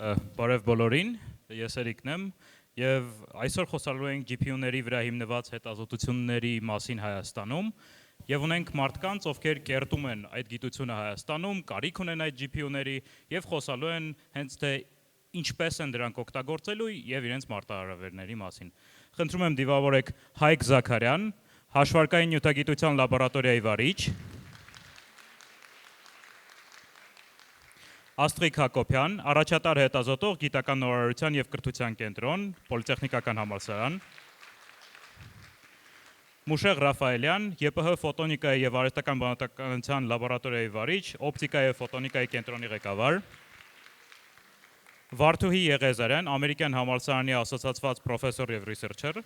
Բարև բոլորին, ես Էրիկն եմ եւ այսօր խոսալու ենք GPU-ների վրա հիմնված հետազոտությունների մասին Հայաստանում եւ ունենք մարդկանց, ովքեր կերտում են այդ գիտությունը Հայաստանում, կարիք ունեն այդ GPU-ների եւ խոսալու են հենց թե ինչպես են դրանք օգտագործելու եւ իրենց մարտահրավերների մասին։ Խնդրում եմ դիվավորեք Հայկ Զաքարյան, հաշվարկային նյութագիտության լաբորատորիայի վարիչ, Աստղիկ Հակոբյան, առաջատար հետազոտող գիտական նորարարության եւ կրթության կենտրոն, Պոլիտեխնիկական համալսարան, Մուշեղ Ռաֆայելյան, ԵՊՀ ֆոտոնիկայի եւ արհեստական բանականության լաբորատորիայի վարիչ, օպտիկա եւ ֆոտոնիկայի կենտրոնի ղեկավար, Վարդուհի Եղեզարյան, Ամերիկյան համալսարանի ասոցացված պրոֆեսոր եւ ռիսերչեր,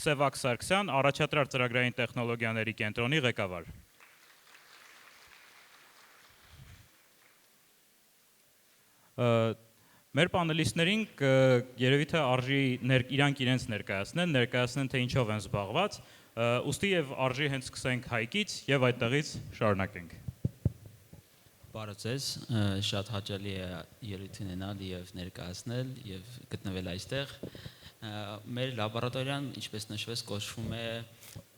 Սևակ Սարգսյան, առաջատար ծրագրային տեխնոլոգիաների կենտրոնի ղեկավար։ Մեր պանելիստներին երևի թե արժի իրանք իրենց ներկայացնեն, թե ինչով են զբաղված, ուստի եւ արժի հենց սկսենք Հայկից եւ այդտեղից շարունակենք։ Բարև ձեզ, շատ հաճելի է ելույթ ունենալ եւ ներկայացնել եւ գտնվել այստեղ։ Մեր լաբորատորիան, ինչպես նշվեց, կոչվում է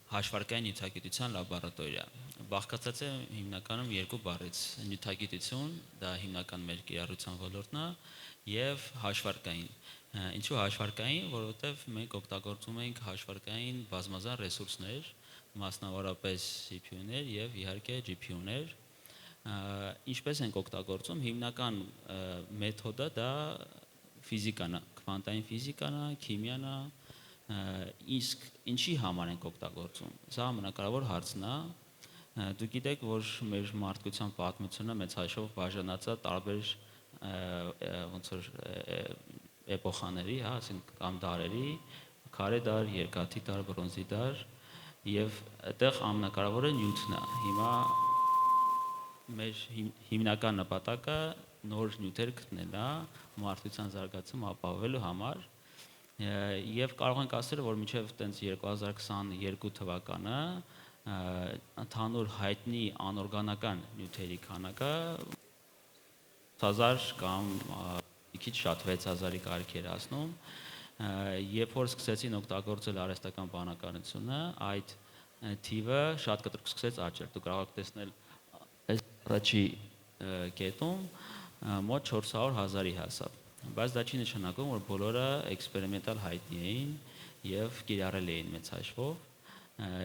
հաշվարկային նյութագիտության լաբորատորիա։ Բաղկացած է հիմնականում երկու բառից՝ նյութագիտություն, դա հիմնական մեր կիրառության ոլորտն է, եւ հաշվարկային։ Ինչու հաշվարկային, որովհետեւ մենք օգտագործում ենք հաշվարկային բազմազան ռեսուրսներ, մասնավորապես CPU-ներ եւ իհարկե GPU-ներ։ Ինչպես ենք օգտագործում, հիմնական մեթոդը դա ֆիզիկան է, քվանտային ֆիզիկան է, քիմիան է, իսկ ինչի համար ենք օգտագործում։ Սա ամենակարևոր հարցն է։ Դուք գիտեք, որ մեր մարդկության պատմությունը մեծ հաշվով բաժանած է տարբեր ոնց որ էպոխաների, հա, ասենք կամ դարերի, քարե դար, երկաթի դար, բրոնզի դար, եւ այդտեղ ամենակարևորը նյութն է։ Հիմա մեր հիմնական նպատակը նոր նյութեր գտնելն է մարդկության զարգացումը ապահովելու համար եւ կարող ենք ասել, որ մինչեւ տենց 2022 թվականը ընդհանուր հայտնի անօրգանական նյութերի քանակը 1000 կամ մի քիչ շատ 6000-ի կարգ էր հասնում։ Երբ որ սկսեցին օգտագործել արհեստական բանականությունը, այդ թիվը շատ կտրուկ սկսեց աճել։ Դուք կարող եք տեսնել այս առաջի կետում մոտ 400,000-ի հասավ։ Բայց դա չի նշանակում, որ բոլորը էքսպերիմենտալ հայտնի էին եւ կիրառել էին մեծ հաշվով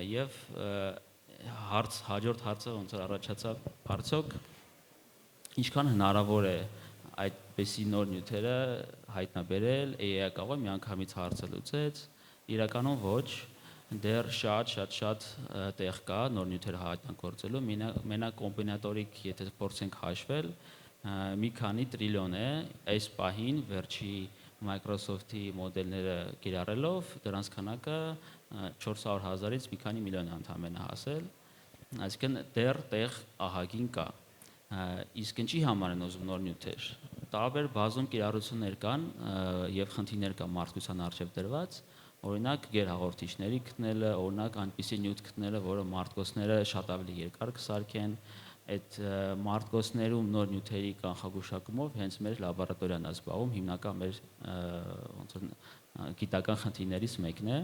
եւ հաջորդ հարցը ոնց որ առաջացավ, արդյոք ինչքան հնարավոր է այդպիսի նոր նյութերը հայտնաբերել, AI կարող է միանգամից հարցը լուծեց, իրականում ոչ, դեռ շատ տեղ կա նոր նյութեր հայտնագործելու, մենակ կոմբինատորիկ, եթե փորձենք հաշվել, մի քանի տրիլիոն է այս պահին վերջի Microsoft-ի մոդելները կիրառելով, դրանց քանակը 400,000-ից մի քանի միլիոն է ընդամենը հասել, այսինքն դեռ տեղ ահագին կա։ Իսկ ինչի համար են ուզում նոր նյութեր։ Տարբեր բազում կիրառություններ կան եւ խնդիրներ կան մարդկության առջեւ դրված, օրինակ գերհաղորդիչների գտնելը, օրինակ այնպիսի նյութ գտնելը, որը մարդկոսները շատ ավելի երկար կսարքեն, այդ մարդկոսներում նոր նյութերի կանխագուշակումով հենց մեր լաբորատորիան է զբաղվում, հիմնական մեր ոնց որ գիտական խնդիրներից մեկն է։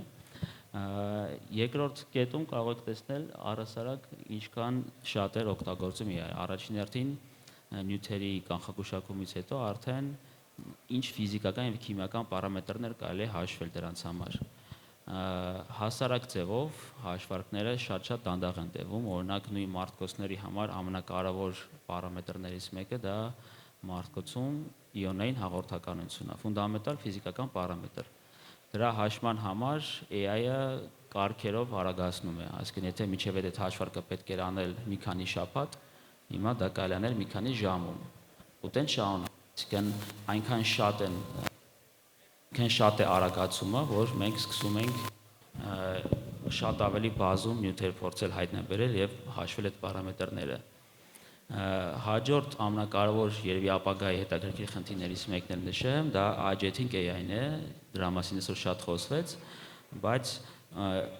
Երկրորդ կետում կարող եք տեսնել առհասարակ ինչքան շատ էր օգտագործում AI։ Առաջին հերթին նյութերի կանխագուշակումից հետո արդեն ինչ ֆիզիկական եւ քիմիական պարամետրներ կարելի է հաշվել դրանց համար։ Հասարակ ձևով հաշվարկները շատ դանդաղ են տևում, օրինակ նույն մարդկոսների համար ամենակարևոր պարամետրներից մեկը դա մարդկոցում իոնային հաղորդականությունն է, ֆունդամենտալ ֆիզիկական պարամետր։ Դրա հաշվման համար AI-ը կարգերով արագացնում է, այսինքն եթե միջև այդ հաշվարկը պետք էր անել մի քանի շաբաթ, հիմա դա կարելի է անել մի քանի ժամում։ Ու տենց շարունակ, այսինքն այնքան շատ է արագացումը, որ մենք սկսում ենք շատ ավելի բազում նյութեր փորձել հայտնաբերել եւ հաշվել այդ պարամետրները։ Հաջորդ ամենակարևոր երևի ապագայի հետաքրքիր խնդիրներից մեկն էլ նշեմ, դա agentic AI-ն է, դրա մասին այսօր շատ խոսվեց, բայց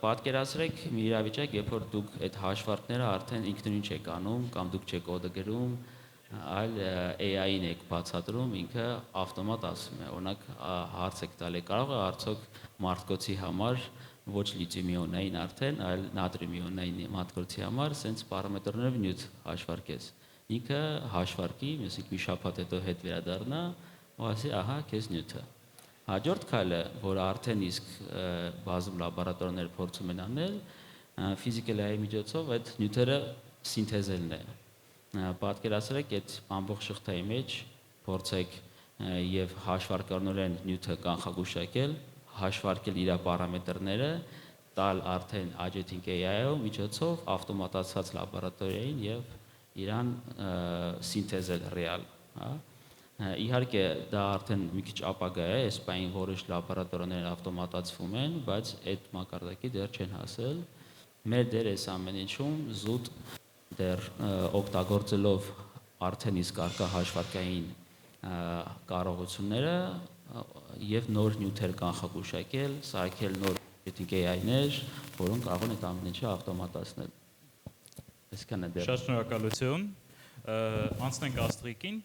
պատկերացրեք մի իրավիճակ, երբ որ դուք այդ հաշվարկները արդեն ինքնուրույն չեք անում կամ դուք չեք կոդը գրում, այլ AI-ին եք բացատրում, ինքը ավտոմատ ասում է, օրինակ հարց եք տալի, կարող է արդյոք մարտկոցի համար ոչ լիթիումիոնային արդեն, այլ նատրիումիոնային մարտկոցի համար սենց պարամետրներով նյութ հաշվարկես։ Ինքը հաշվարկի, այսինքն մի շաբաթ հետո հետ վերադառնա, ու ասի, ահա, քեզ նյութը։ Հաջորդ քայլը, որը արդեն իսկ բազում լաբորատորներ փորձում են անել, ֆիզիկալ AI միջոցով այդ նյութերը սինթեզելն է։ Պատկերացրեք, այդ ամբողջ շղթայի մեջ փորձեք եւ հաշվարկառնորեն նյութը կանխագուշակել, հաշվարկել իր պարամետրները, տալ արդեն agentic AI-ով միջոցով ավտոմատացված լաբորատորիային եւ իրան սինթեզել ռեալ, հա։ Իհարկե դա արդեն մի քիչ ապագա է, այս պահին որոշ լաբորատորներ ավտոմատացվում են, բայց այդ մակարդակի դեռ չեն հասել։ Մեր դեր էս ամեն ինչում զուտ դեռ օգտագործելով արդեն իսկ արկա հաշվարկային կարողությունները եւ նոր նյութեր կանխագուշակել, սարքել նոր agentic AI-ներ, որոնք կարող են այդ ամեն ինչը ավտոմատացնել։ Այսքանը դեռ։ Շատ շնորհակալություն։ Անցնենք Աստրիկին։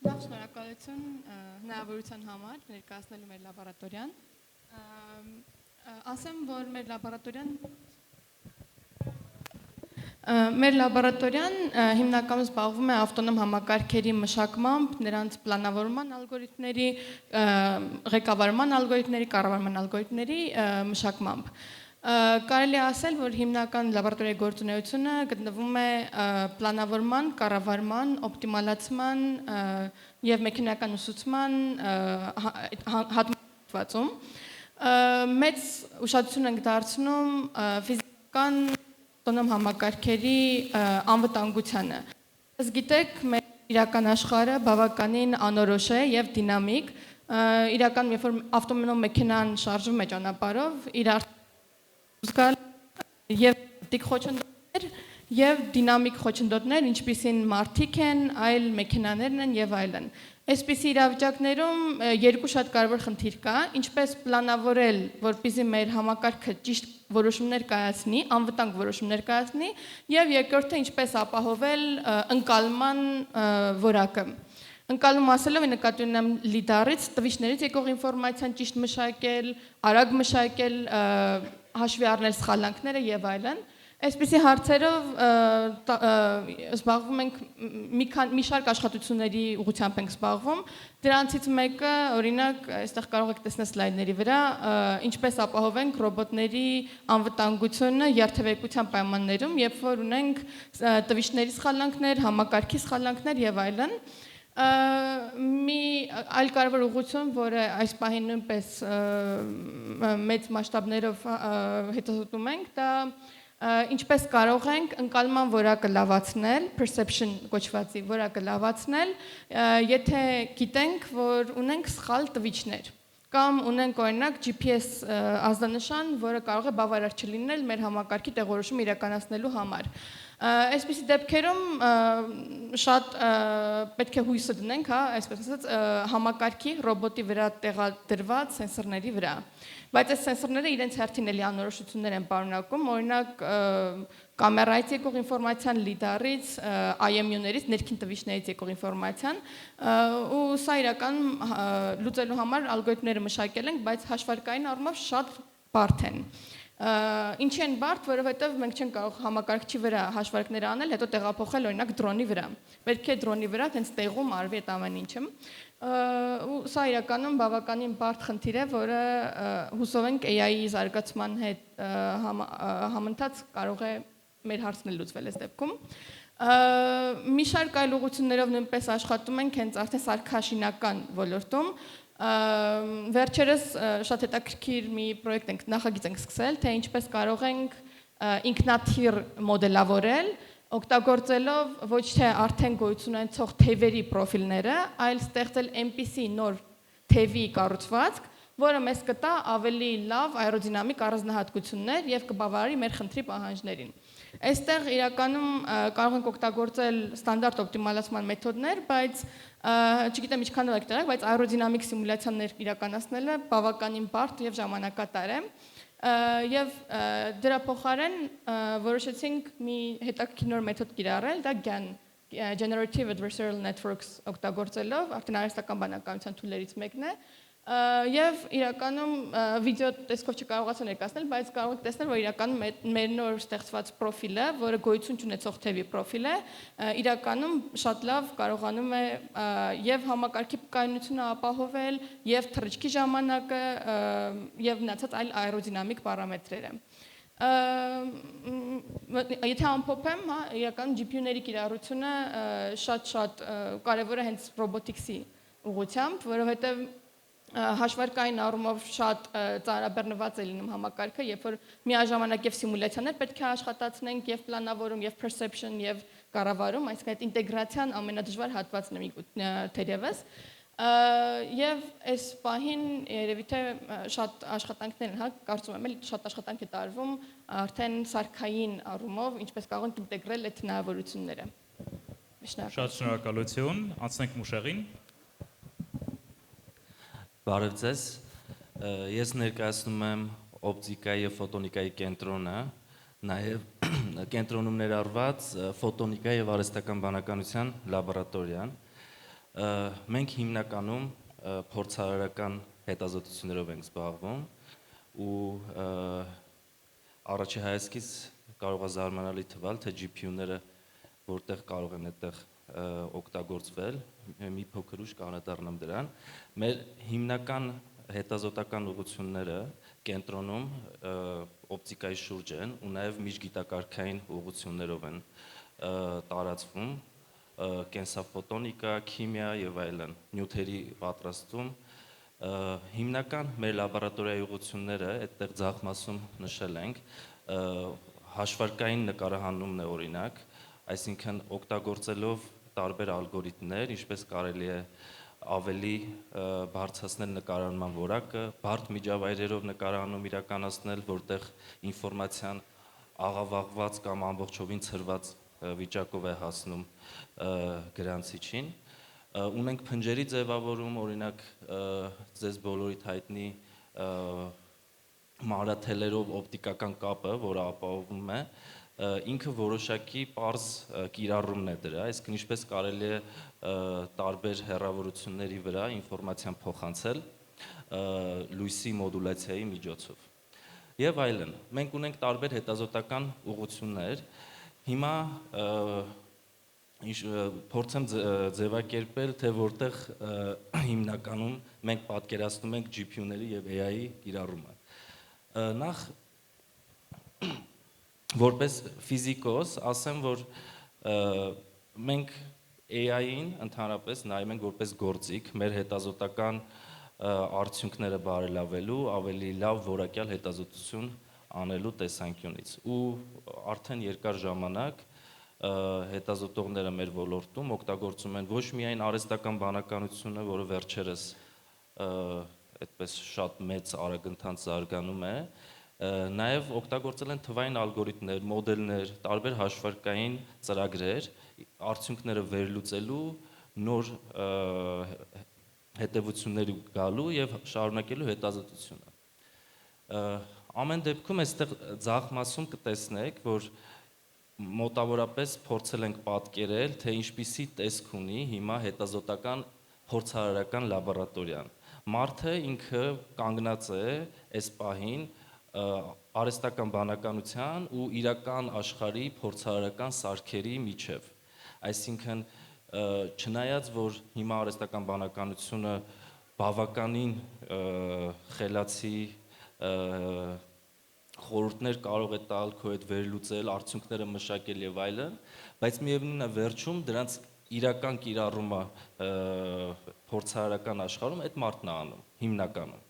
Լավ, շնորհակալություն հնարավորության համար ներկայացնելու մեր լաբորատորիան։ Ասեմ, որ մեր լաբորատորիան հիմնականում զբաղվում է ավտոնոմ համակարգերի մշակմամբ, նրանց պլանավորման ալգորիթմների, ղեկավարման ալգորիթմների, կառավարման ալգորիթմների մշակմամբ։ Կարելի է ասել, որ հիմնական լաբորատորիայի գործունեությունը գտնվում է պլանավորման, կառավարման, օպտիմալացման եւ մեքենական ուսուցման հատվածում։ Մեծ ուշադրություն ենք դարձնում ֆիզիկական ավտոնոմ համակարգերի անվտանգությանը։ Ըստ գիտեք, մեր իրական աշխարհը բավականին անորոշ է եւ դինամիկ։ Իրական երբ որ ավտոնոմ մեքենան շարժվում է ճանապարհով, իր զգալ եւ դիք խոչընդոտներ եւ դինամիկ խոչընդոտներ, ինչպիսին մարդիկ են, այլ մեքենաներն են եւ այլն։ Այսպիսի իրավիճակներում երկու շատ կարևոր խնդիր կա, ինչպես պլանավորել, որպեսզի մեր համակարգը ճիշտ որոշումներ կայացնի, անվտանգ որոշումներ կայացնի, եւ երկրորդը ինչպես ապահովել ընկալման որակը։ Ընկալում ասելով նկատի ունեմ լիդարից, տվիչներից եկող ինֆորմացիան ճիշտ մշակել, արագ մշակել, հաշվի առնել սխալանքները եւ այլն։ Այսպիսի հարցերով զբաղվում ենք մի շարք աշխատությունների ուղղությամբ ենք զբաղվում։ Դրանցից մեկը, օրինակ, այստեղ կարող եք տեսնել սլայդների վրա, ինչպես ապահովենք ռոբոտների անվտանգությունը երթևեկության պայմաններում, երբ որ ունենք տվիչների սխալանքներ, համակարգի սխալանքներ եւ այլն։ Մի այլ կարևոր ուղղություն, որը այս պահին նույնպես մեծ մասշտաբներով հետազոտում ենք, դա ինչպես կարող ենք ընկալման որակը լավացնել, perception կոչվածի որակը լավացնել, եթե գիտենք, որ ունենք սխալ տվիչներ կամ ունենք օրինակ GPS ազդանշան, որը կարող է բավարար չլինել մեր համակարգի տեղորոշումը իրականացնելու համար։ Այսպիսի դեպքերում շատ պետք է հույսը դնենք, հա, այսպես ասած, համակարգի ռոբոտի վրա տեղադրված սենսորների վրա։ Բայց այս սենսորները իրենց հերթին էլի անորոշություններ են պարունակում, օրինակ կամերայից եկող ինֆորմացիան, լիդարից, IMU-ներից, ներքին տվիչներից եկող ինֆորմացիան, ու սա իրականում լուծելու համար ալգորիթմները մշակել ենք, բայց հաշվարկային առումով շատ բարդ են։ Ինչի են բարդ, որովհետև մենք չենք կարող համակարգչի վրա հաշվարկներ անել, հետո տեղափոխել օրինակ դրոնի վրա։ Պետք է դրոնի վրա հենց տեղում արվի այդ ամեն ինչը։ Ու սա իրականում բավականին բարդ խնդիր է, որը հուսով ենք AI-ի զարգացման հետ համընթաց կարող է մեր հարցն էլ լուծվել այս դեպքում։ Մի շարք այլ ուղղություններով նույնպես աշխատում ենք հենց արդեն սարքաշինական ոլորտում։ Վերջերս շատ հետաքրքիր մի պրոյեկտ ենք, նախագիծ ենք սկսել, թե ինչպես կարող ենք ինքնաթիռ մոդելավորել, օգտագործելով ոչ թե արդեն գոյություն ունեցող թևերի պրոֆիլները, այլ ստեղծել այնպիսի նոր թևի կառուցվածք, որը մեզ կտա ավելի լավ աերոդինամիկ առանձնահատկություններ եւ կբավարարի մեր խնդրի պահանջներին։ Այստեղ իրականում կարող ենք օգտագործել ստանդարտ օպտիմալացման մեթոդներ, բայց չգիտեմ ինչքան եք տեղյակ, բայց աերոդինամիկ սիմուլյացիաներ իրականացնելը բավականին բարդ եւ ժամանակատար է։ Եվ դրա փոխարեն որոշեցինք մի հետաքրքիր նոր մեթոդ կիրառել, դա GAN generative adversarial networks օգտագործելով արդեն արհեստական բանականության tool-երից մեկն է եւ իրականում վիդեո տեսքով չկարողացա ներկայացնել, բայց կարող եք տեսնել, որ իրականում մեր նոր ստեղծված պրոֆիլը, որը գոյություն ունեցող թևի պրոֆիլ է, իրականում շատ լավ կարողանում է եւ համակարգի կայունությունը ապահովել, եւ թռիչքի ժամանակը, եւ մնացած այլ աերոդինամիկ պարամետրերը։ Եթե ամփոփեմ, հա, իրական GPU-ների կիրառությունը շատ կարևոր է հենց ռոբոտիկսի ուղղությամբ, որովհետեւ հաշվարկային առումով շատ ծանրաբեռնված է լինում համակարգը, երբ որ միաժամանակ եւ սիմուլյացիաներ պետք է աշխատացնենք եւ պլանավորում եւ perception եւ կառավարում, այսինքն այդ ինտեգրացիան ամենադժվար հատվածն է թերևս։ Եվ այս պահին երևի թե շատ աշխատանքներ են, հա, կարծում եմ, շատ աշխատանք է տարվում արդեն սարքային առումով, ինչպես կարող ենք ինտեգրել այդ հնարավորությունները։ Շատ շնորհակալություն, անցնենք Մուշեղին։ Բարև ձեզ, ես ներկայացնում եմ օպտիկայի և ֆոտոնիկայի կենտրոնը, նաև կենտրոնում ներառված ֆոտոնիկայի և արհեստական բանականության լաբորատորիան։ Մենք հիմնականում փորձարարական հետազոտություններով ենք զբաղվում ու առաջի հայացքից կարող է զարմանալի թվալ, թե GPU-ները որտեղ կարող են այդտեղ օգտագործվել, մի փոքր ուշ կանրադառնամ դրան։ Մեր հիմնական հետազոտական ուղղությունները կենտրոնում օպտիկայի շուրջ են ու նաև միջգիտակարգային ուղղություններով են տարածվում, կենսաֆոտոնիկա, քիմիա եւ այլն, նյութերի պատրաստում։ Հիմնական մեր լաբորատորիայի ուղղությունները այդտեղ ձախ մասում նշել ենք, հաշվարկային նկարահանումն է օրինակ, այսինքն օգտագործելով տարբեր ալգորիթմներ, ինչպես կարելի է ավելի բարձրացնել նկարահանման որակը, բարդ միջավայրերով նկարահանում իրականացնել, որտեղ ինֆորմացիան աղավաղված կամ ամբողջովին ցրված վիճակով է հասնում գրանցիչին։ Ունենք փնջերի ձևավորում, օրինակ ձեզ բոլորիդ հայտնի մանրաթելերով օպտիկական կապը, որը ապահովում է, ինքը որոշակի պարզ կիրառումն է դրա, այսինքն ինչպես կարելի է տարբեր հեռավորությունների վրա ինֆորմացիան փոխանցել լույսի մոդուլացիայի միջոցով։ Եվ այլն, մենք ունենք տարբեր հետազոտական ուղղություններ, հիմա փորձեմ ձևակերպել, թե որտեղ հիմնականում մենք պատկերացնում ենք GPU-ների եւ AI-ի կիրառումը։ Նախ որպես ֆիզիկոս ասեմ, որ մենք AI-ին ընդհանրապես նայում ենք որպես գործիք, մեր հետազոտական արդյունքները բարելավելու, ավելի լավ որակյալ հետազոտություն անելու տեսանկյունից։ Ու արդեն երկար ժամանակ հետազոտողները մեր ոլորտում օգտագործում են ոչ միայն արհեստական բանականությունը, որը վերջերս այդպես շատ մեծ արագընթաց զարգանում է, նաև օգտագործել են թվային ալգորիթմներ, մոդելներ, տարբեր հաշվարկային ծրագրեր, արդյունքները վերլուծելու, նոր հետևությունների գալու եւ շարունակելու հետազոտությունը։ Ամեն դեպքում այստեղ ձախ մասում կտեսնեք, որ մոտավորապես փորձել ենք պատկերել, թե ինչպիսի տեսք ունի հիմա հետազոտական փորձարարական լաբորատորիան։ Մարդը ինքը կանգնած է այս պահին արհեստական բանականության ու իրական աշխարհի փորձարարական սարքերի միջև։ Այսինքն չնայած որ հիմա արհեստական բանականությունը բավականին խելացի խորհուրդներ կարող է տալ, քո հետ վերլուծել, արդյունքները մշակել եւ այլն, բայց միևնույնն է վերջում դրանց իրական կիրառումը փորձարարական աշխարհում այդ մարդն է անում հիմնականում։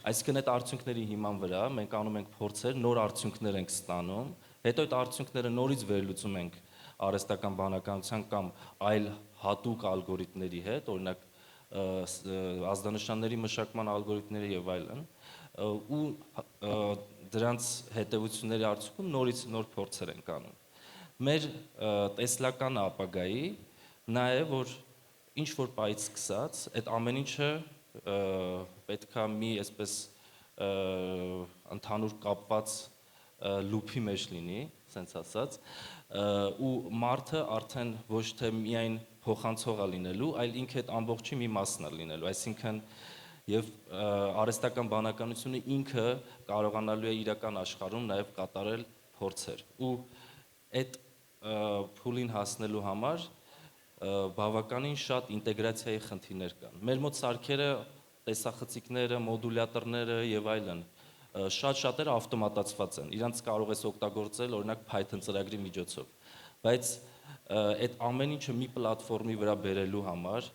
Այսինքն այդ արդյունքների հիման վրա մենք անում ենք փորձեր, նոր արդյունքներ ենք ստանում, հետո այդ արդյունքները նորից վերլուծում ենք արհեստական բանականության կամ այլ հատուկ ալգորիթմների հետ, օրինակ ազդանշանների մշակման ալգորիթմների եւ այլն, ու դրանց հետևությունների արդյունքում նորից նոր փորձեր ենք անում։ Մեր տեսլական ապագայի նա է, որ ինչ որ պայից սկսած, այդ ամեն ինչը պետքա մի այսպես ընդհանուր կապված լուփի մեջ լինի, ցենց ասած, ու մարդը արդեն ոչ թե միայն փոխանցող է լինելու, այլ ինքը այդ ամբողջի մի մասն է լինելու, այսինքն եւ արհեստական բանականությունը ինքը կարողանալու է իրական աշխարհում նաեւ կատարել փորձեր ու այդ փուլին հասնելու համար բավականին շատ ինտեգրացիայի խնդիրներ կան։ Մեր մոտ սարքերը, տեսախցիկները, մոդուլյատորները եւ այլն շատ-շատերը ավտոմատացված են։ Իրանց կարող ես օգտագործել օրինակ Python ծրագրի միջոցով։ Բայց այդ ամեն ինչը մի պլատֆորմի վրա բերելու համար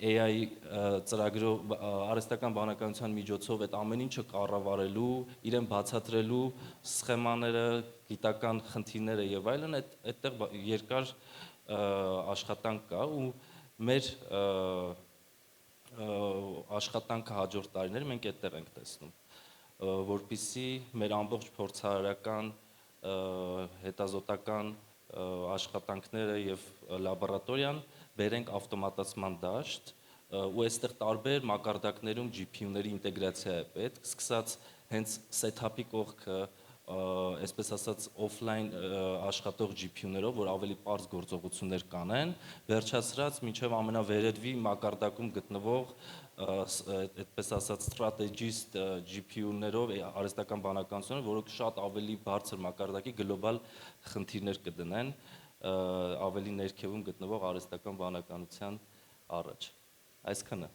AI ծրագրով արհեստական բանականության միջոցով այդ ամեն ինչը կառավարելու, իրեն բացատրելու սխեմաները, գիտական խնդիրները եւ այլն, այդտեղ երկար աշխատանք կա ու մեր աշխատանքը հաջորդ տարիներ մենք այդտեղ ենք տեսնում, որպեսզի մեր ամբողջ փորձարարական, հետազոտական աշխատանքները եւ լաբորատորիան բերենք ավտոմատացման դաշտ ու այստեղ տարբեր մակարդակներում GPU-ների ինտեգրացիա է պետք, սկսած հենց setup-ի կողքը, այսպես ասած offline աշխատող GPU-ներով, որ ավելի པարզ գործողություններ կանեն, վերջացրած մինչև ամենավերևի մակարդակում գտնվող այդպես ասած strategist GPU-ներով արհեստական բանականությունը, որոնք շատ ավելի բարձր մակարդակի գլոբալ խնդիրներ կդնեն ավելի ներքևում գտնվող արհեստական բանականության առաջ։ Այսքանը։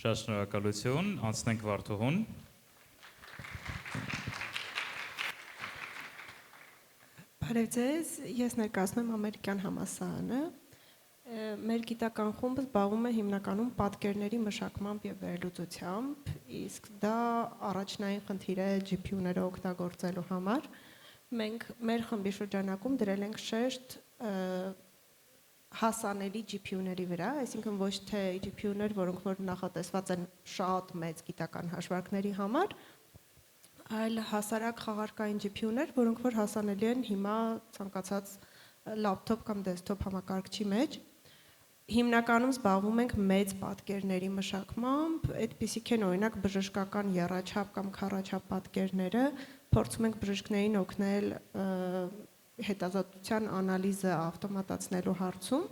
Շատ շնորհակալություն, անցնենք Վարդուհուն։ Բարև ձեզ, ես ներկայացնում եմ ամերիկյան համալսարանը։ Մեր գիտական խումբը զբաղվում է հիմնականում պատկերների մշակմամբ եւ վերլուծությամբ, իսկ դա առաջնային խնդիր է GPU-ները օգտագործելու համար։ Մենք մեր խմբի շրջանակում դրել ենք շեշտ հասանելի GPU-ների վրա, այսինքն ոչ թե GPU-ներ, որոնք որ նախատեսված են շատ մեծ գիտական հաշվարկների համար, այլ հասարակ խաղարկային GPU-ներ, որոնք որ հասանելի են հիմա ցանկացած լապտոպ կամ դեսքթոփ համակարգչի մեջ։ Հիմնականում զբաղվում ենք մեծ պատկերների մշակմամբ, այդպիսիք են օրինակ բժշկական եռաչափ կամ քառաչափ պատկերները, փորձում ենք բժիշկներին օգնել հետազոտության անալիզը ավտոմատացնելու հարցում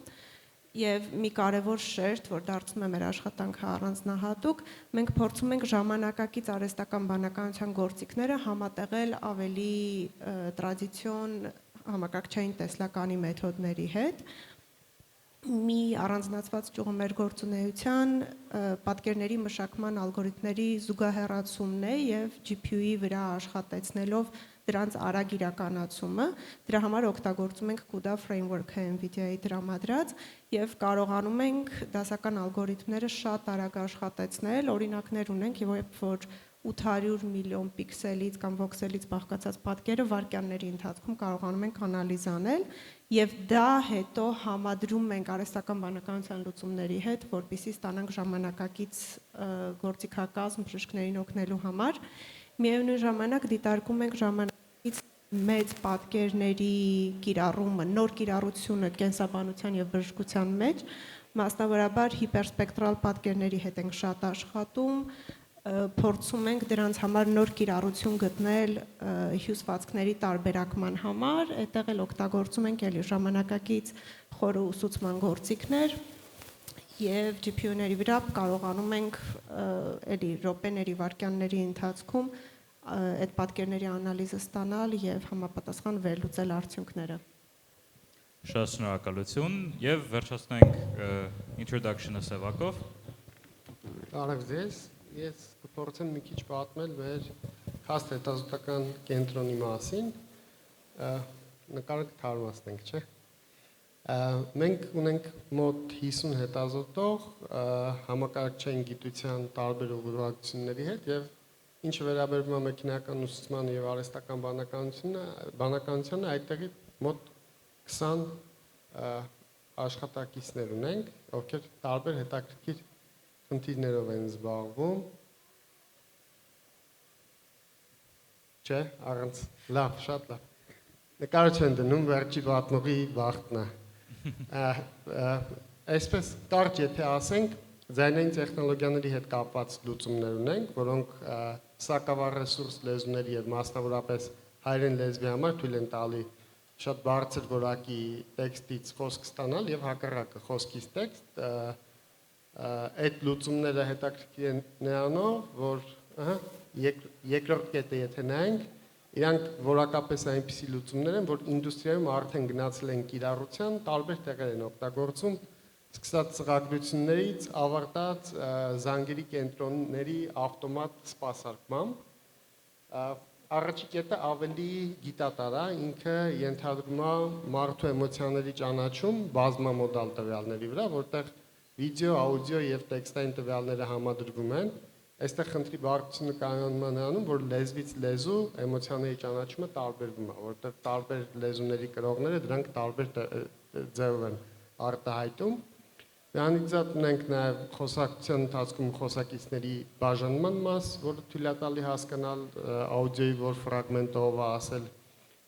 եւ մի կարևոր շերտ, որ դարձնում է մեր աշխատանքը առանձնահատուկ, մենք փորձում ենք ժամանակակից արհեստական բանականության գործիքները համատեղել ավելի տրադիցիոն համակարգչային տեսլականի մեթոդների հետ։ Մի առանձնացված ճյուղը մեր գործունեության պատկերների մշակման ալգորիթմների զուգահեռացումն է եւ GPU-ի վրա աշխատեցնելով դրանց արագ իրականացումը, դրա համար օգտագործում ենք CUDA framework-ը NVIDIA-ի տրամադրած եւ կարողանում ենք դասական ալգորիթմները շատ արագ աշխատեցնել, օրինակներ ունենք, որ 800 միլիոն պիքսելից կամ վոքսելից բաղկացած պատկերը վայրկյանների ընթացքում կարողանում ենք անալիզ անել եւ դա հետո համադրում ենք արհեստական բանականության լուծումների հետ, որպեսզի ստանանք ժամանակակից գործիքակազմ բժիշկներին օգնելու համար։ Միևնույն ժամանակ դիտարկում ենք ժամանակից մեծ պատկերների կիրառումը, նոր կիրառությունը կենսաբանության եւ բժշկության մեջ, մասնավորաբար հիպերսպեկտրալ պատկերների հետ ենք շատ աշխատում, փորձում ենք դրանց համար նոր կիրառություն գտնել հյուսվածքների տարբերակման համար, այդտեղ էլ օգտագործում ենք էլի ժամանակակից խորը ուսուցման գործիքներ եւ GPU-ների վրա կարողանում ենք էլի րոպեների, վայրկյանների ընթացքում այդ պատկերների անալիզը ստանալ եւ համապատասխան վերլուծել արդյունքները։ Շատ շնորհակալություն եւ վերջացնենք introduction-ը Սևակով։ Բարև ձեզ, ես կփորձեմ մի քիչ պատմել մեր հաստ հետազոտական կենտրոնի մասին, նկարը կթարմացնենք, չէ՞։ Մենք ունենք մոտ 50 հետազոտող համակարգչային գիտության տարբեր ուղղությունների հետ եւ ինչը վերաբերում է մեքենական ուսուցման եւ արհեստական բանականությանը, այդտեղի մոտ 20 աշխատակիցներ ունենք, ովքեր տարբեր հետաքրքիր խնդիրներով են զբաղվում։ Չէ, առանց, լավ, շատ լավ։ Նկարը չեն դնում, վերջի պատմողի բախտն է։ Այսպես կարճ եթե ասենք, ձայնային տեխնոլոգիաների հետ կապված լուծումներ ունենք, որոնք սակավառ ռեսուրս լեզուների եւ մասնավորապես հայերեն լեզվի համար թույլ են տալի շատ բարձր որակի տեքստից խոսք ստանալ եւ հակառակը խոսքից տեքստ այդ լուծումները հետաքրքիր են նրանով, որ երկրորդ կետը եթե նայենք, իրանք որակապես այնպիսի լուծումներ են, որ ինդուստրիայում արդեն գնացել են կիրառության, տարբեր տեղեր են օգտագործում, սկսած ծրագրություններից ավարտած զանգերի կենտրոնների ավտոմատ սպասարկմամբ։ Առաջի կետը ավելի գիտատար է, ինքը ենթադրում է մարդու էմոցիաների ճանաչում բազմամոդալ տվյալների վրա, որտեղ վիդեո, աուդիո եւ տեքստային տվյալները համադրվում են։ Այստեղ խնդրի բարդությունը կայանում է նրանում, որ լեզվից լեզու էմոցիաների ճանաչումը տարբերվում է, որտեղ տարբեր լեզուների կրողները դրանք տարբեր ձևով են արտահայտում։ Դրանից զատ ունենք նաև խոսակցության ընթացքում խոսակիցների բաժանման մաս, որը թույլ է տալի հասկանալ աուդիոյի որ ֆրագմենտով է ասել,